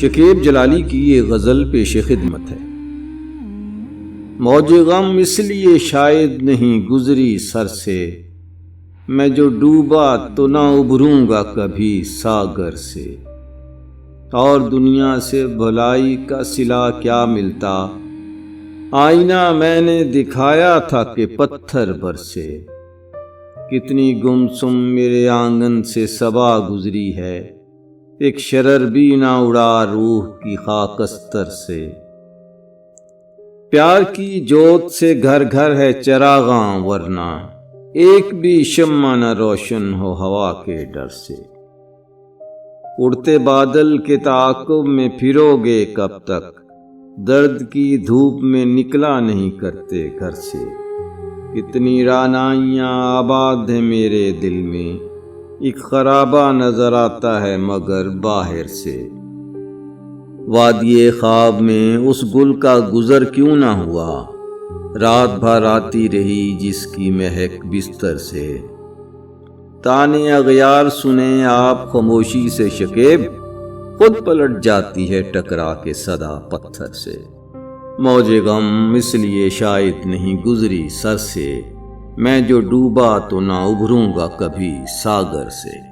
شکیب جلالی کی یہ غزل پیش خدمت ہے۔ موج غم اس لیے شاید نہیں گزری سر سے، میں جو ڈوبا تو نہ ابھروں گا کبھی ساگر سے۔ اور دنیا سے بھلائی کا صلہ کیا ملتا، آئینہ میں نے دکھایا تھا کہ پتھر برسے۔ کتنی گمسم میرے آنگن سے صبا گزری ہے، ایک شرر بھی نہ اڑا روح کی خاکستر سے۔ پیار کی جوت سے گھر گھر ہے چراغاں، ورنہ ایک بھی شمع نہ روشن ہو ہوا کے ڈر سے۔ اڑتے بادل کے تعاقب میں پھرو گے کب تک، درد کی دھوپ میں نکلا نہیں کرتے گھر سے۔ کتنی رعنائیاں آباد ہیں میرے دل میں، ایک خرابہ نظر آتا ہے مگر باہر سے۔ وادی خواب میں اس گل کا گزر کیوں نہ ہوا، رات بھر آتی رہی جس کی مہک بستر سے۔ تانے اغیار سنیں آپ خاموشی سے شکیب، خود پلٹ جاتی ہے ٹکرا کے صدا پتھر سے۔ موج غم اس لیے شاید نہیں گزری سر سے، میں جو ڈوبا تو نہ ابھروں گا کبھی ساگر سے۔